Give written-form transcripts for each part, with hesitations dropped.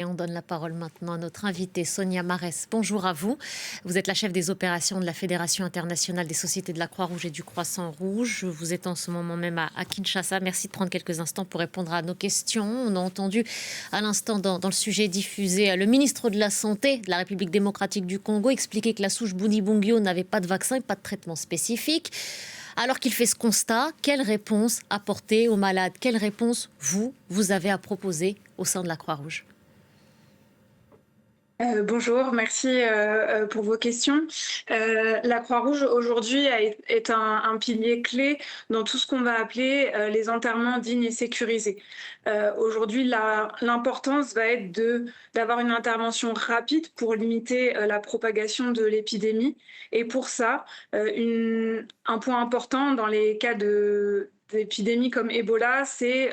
Et on donne la parole maintenant à notre invitée Sonia Marès. Bonjour à vous. Vous êtes la chef des opérations de la Fédération internationale des sociétés de la Croix-Rouge et du Croissant-Rouge. Vous êtes en ce moment même à Kinshasa. Merci de prendre quelques instants pour répondre à nos questions. On a entendu à l'instant dans le sujet diffusé le ministre de la Santé de la République démocratique du Congo expliquer que la souche Bundibugyo n'avait pas de vaccin et pas de traitement spécifique. Alors qu'il fait ce constat, quelle réponse apporter aux malades? Quelle réponse vous avez à proposer au sein de la Croix-Rouge? Bonjour, merci pour vos questions. La Croix-Rouge aujourd'hui est un pilier clé dans tout ce qu'on va appeler les enterrements dignes et sécurisés. Aujourd'hui, l'importance va être d'avoir une intervention rapide pour limiter la propagation de l'épidémie. Et pour ça, un point important dans les cas d'épidémies comme Ebola, c'est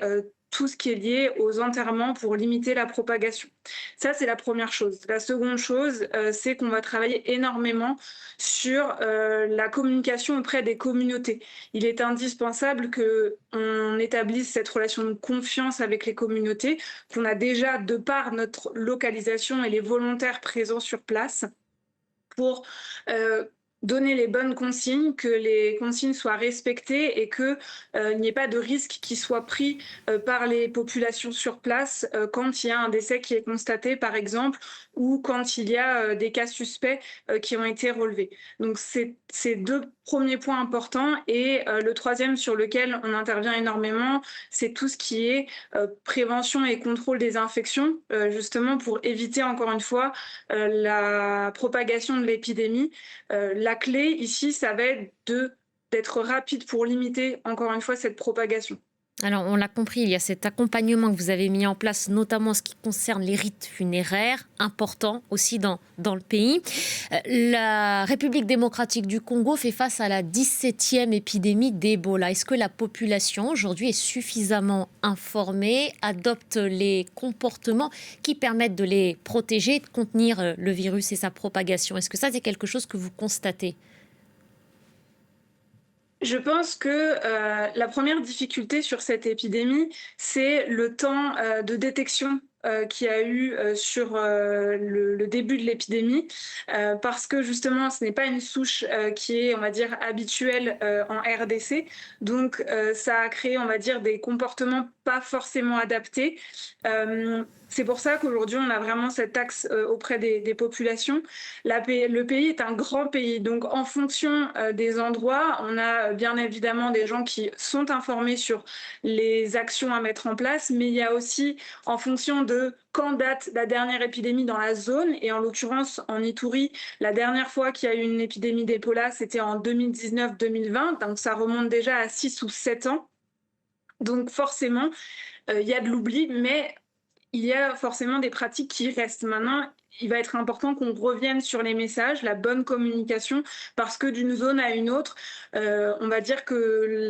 tout ce qui est lié aux enterrements pour limiter la propagation. Ça, c'est la première chose. La seconde chose, c'est qu'on va travailler énormément sur la communication auprès des communautés. Il est indispensable qu'on établisse cette relation de confiance avec les communautés, qu'on a déjà de par notre localisation et les volontaires présents sur place pour donner les bonnes consignes, que les consignes soient respectées et qu'il n'y ait pas de risque qui soit pris par les populations sur place quand il y a un décès qui est constaté, par exemple, ou quand il y a des cas suspects qui ont été relevés. Donc c'est deux premiers points importants. Et le troisième sur lequel on intervient énormément, c'est tout ce qui est prévention et contrôle des infections, justement pour éviter encore une fois la propagation de l'épidémie. La clé ici, ça va être d'être rapide pour limiter encore une fois cette propagation. Alors, on l'a compris, il y a cet accompagnement que vous avez mis en place, notamment en ce qui concerne les rites funéraires, importants aussi dans le pays. La République démocratique du Congo fait face à la 17e épidémie d'Ebola. Est-ce que la population aujourd'hui est suffisamment informée, adopte les comportements qui permettent de les protéger et de contenir le virus et sa propagation? Est-ce que ça, c'est quelque chose que vous constatez? Je pense que la première difficulté sur cette épidémie, c'est le temps de détection qu'il y a eu sur le début de l'épidémie, parce que justement, ce n'est pas une souche qui est, on va dire, habituelle en RDC. Donc, ça a créé, on va dire, des comportements pas forcément adaptés. C'est pour ça qu'aujourd'hui, on a vraiment cet axe auprès des populations. Le pays est un grand pays, donc en fonction des endroits, on a bien évidemment des gens qui sont informés sur les actions à mettre en place, mais il y a aussi en fonction de quand date la dernière épidémie dans la zone, et en l'occurrence en Ituri, la dernière fois qu'il y a eu une épidémie d'Ebola, c'était en 2019-2020, donc ça remonte déjà à 6 ou 7 ans. Donc forcément, il y a de l'oubli, mais il y a forcément des pratiques qui restent. Maintenant, il va être important qu'on revienne sur les messages, la bonne communication, parce que d'une zone à une autre, on va dire que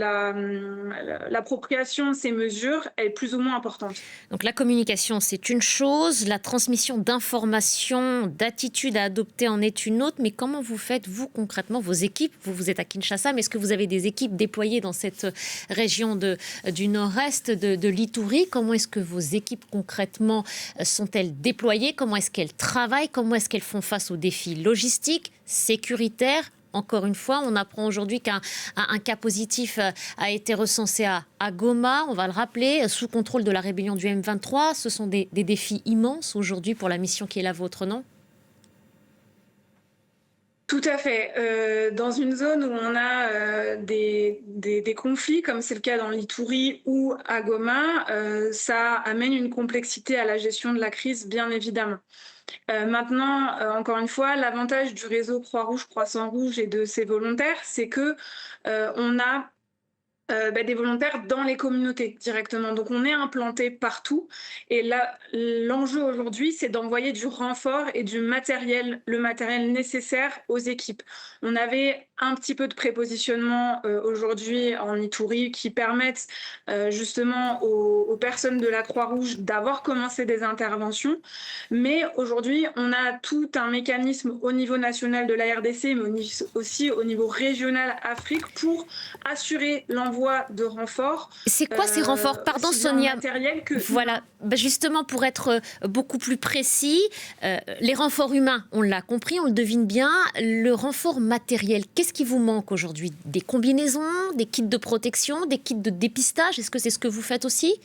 l'appropriation de ces mesures est plus ou moins importante. Donc la communication, c'est une chose, la transmission d'informations, d'attitudes à adopter en est une autre, mais comment vous faites, vous, concrètement, vos équipes? Vous êtes à Kinshasa, mais est-ce que vous avez des équipes déployées dans cette région du nord-est de l'Ituri? Comment est-ce que vos équipes, concrètement, sont-elles déployées? Comment est-ce qu'elles travaillent? Comment est-ce qu'elles font face aux défis logistiques, sécuritaires? Encore une fois, on apprend aujourd'hui qu'un cas positif a été recensé à Goma, on va le rappeler, sous contrôle de la rébellion du M23. Ce sont des défis immenses aujourd'hui pour la mission qui est la vôtre, non? Tout à fait. Dans une zone où on a des conflits, comme c'est le cas dans l'Ituri ou à Goma, ça amène une complexité à la gestion de la crise, bien évidemment. Maintenant, encore une fois, l'avantage du réseau Croix-Rouge, Croissant-Rouge et de ses volontaires, c'est que on a des volontaires dans les communautés directement. Donc on est implanté partout. Et là, l'enjeu aujourd'hui, c'est d'envoyer du renfort et du matériel, le matériel nécessaire aux équipes. On avait un petit peu de prépositionnement aujourd'hui en Ituri qui permettent justement aux personnes de la Croix-Rouge d'avoir commencé des interventions. Mais aujourd'hui, on a tout un mécanisme au niveau national de la RDC, mais aussi au niveau régional Afrique pour assurer l'envoi envoi de renforts. C'est quoi ces renforts? Pardon Aussi bien Sonia. matériels que Voilà, justement pour être beaucoup plus précis, les renforts humains, on l'a compris, on le devine bien. Le renfort matériel, qu'est-ce qui vous manque aujourd'hui? Des combinaisons, des kits de protection, des kits de dépistage? Est-ce que c'est ce que vous faites aussi?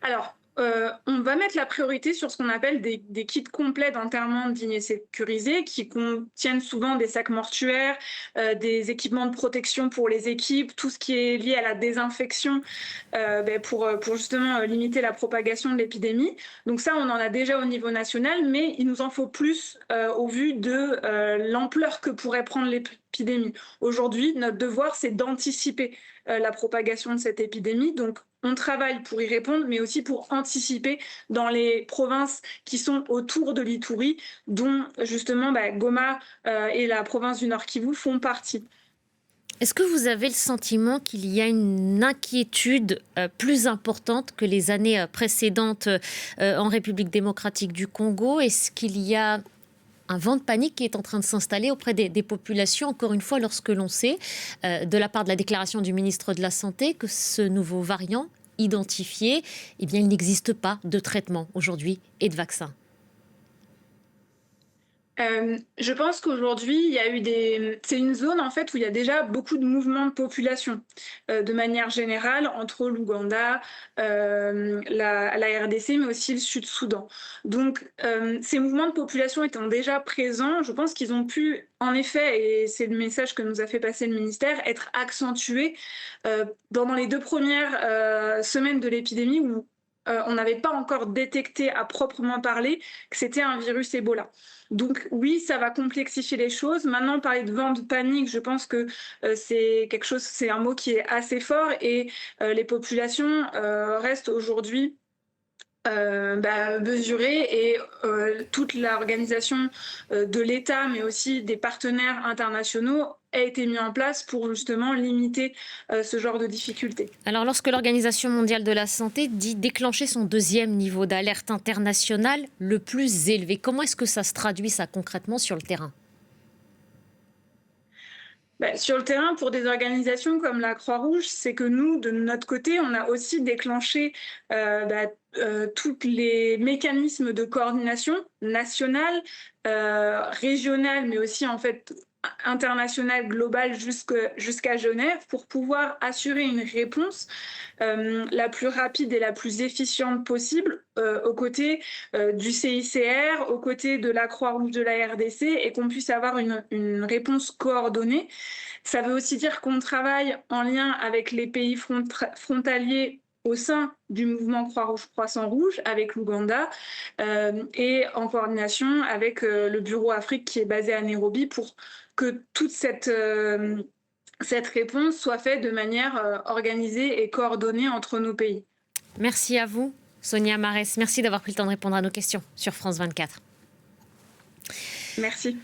Alors, on va mettre la priorité sur ce qu'on appelle des kits complets d'enterrement dignes et sécurisés qui contiennent souvent des sacs mortuaires, des équipements de protection pour les équipes, tout ce qui est lié à la désinfection, pour justement limiter la propagation de l'épidémie. Donc ça, on en a déjà au niveau national, mais il nous en faut plus au vu de l'ampleur que pourrait prendre l'épidémie. Aujourd'hui, notre devoir, c'est d'anticiper la propagation de cette épidémie. Donc, on travaille pour y répondre, mais aussi pour anticiper dans les provinces qui sont autour de l'Ituri, dont justement Goma et la province du Nord Kivu font partie. Est-ce que vous avez le sentiment qu'il y a une inquiétude plus importante que les années précédentes en République démocratique du Congo? Est-ce qu'il y a un vent de panique qui est en train de s'installer auprès des populations, encore une fois, lorsque l'on sait, de la part de la déclaration du ministre de la Santé, que ce nouveau variant identifié, eh bien, il n'existe pas de traitement aujourd'hui et de vaccin? Je pense qu'aujourd'hui, il y a eu c'est une zone en fait où il y a déjà beaucoup de mouvements de population, de manière générale entre l'Ouganda, la RDC, mais aussi le Sud-Soudan. Donc, ces mouvements de population étant déjà présents, je pense qu'ils ont pu, en effet, et c'est le message que nous a fait passer le ministère, être accentués pendant les 2 premières semaines de l'épidémie où on n'avait pas encore détecté à proprement parler que c'était un virus Ebola. Donc oui, ça va complexifier les choses. Maintenant, parler de vent de panique, je pense que c'est un mot qui est assez fort et les populations restent aujourd'hui mesurées et toute l'organisation de l'État, mais aussi des partenaires internationaux, a été mis en place pour justement limiter ce genre de difficultés. Alors, lorsque l'Organisation mondiale de la santé dit déclencher son deuxième niveau d'alerte internationale le plus élevé, comment est-ce que ça se traduit ça concrètement sur le terrain? Sur le terrain, pour des organisations comme la Croix-Rouge, c'est que nous, de notre côté, on a aussi déclenché tous les mécanismes de coordination nationale, régionale, mais aussi en fait internationale, globale jusqu'à Genève pour pouvoir assurer une réponse la plus rapide et la plus efficiente possible aux côtés du CICR, aux côtés de la Croix-Rouge de la RDC et qu'on puisse avoir une réponse coordonnée. Ça veut aussi dire qu'on travaille en lien avec les pays frontaliers au sein du mouvement Croix-Rouge Croissant-Rouge avec l'Ouganda et en coordination avec le Bureau Afrique qui est basé à Nairobi pour que toute cette réponse soit faite de manière organisée et coordonnée entre nos pays. Merci à vous, Sonia Marès. Merci d'avoir pris le temps de répondre à nos questions sur France 24. Merci.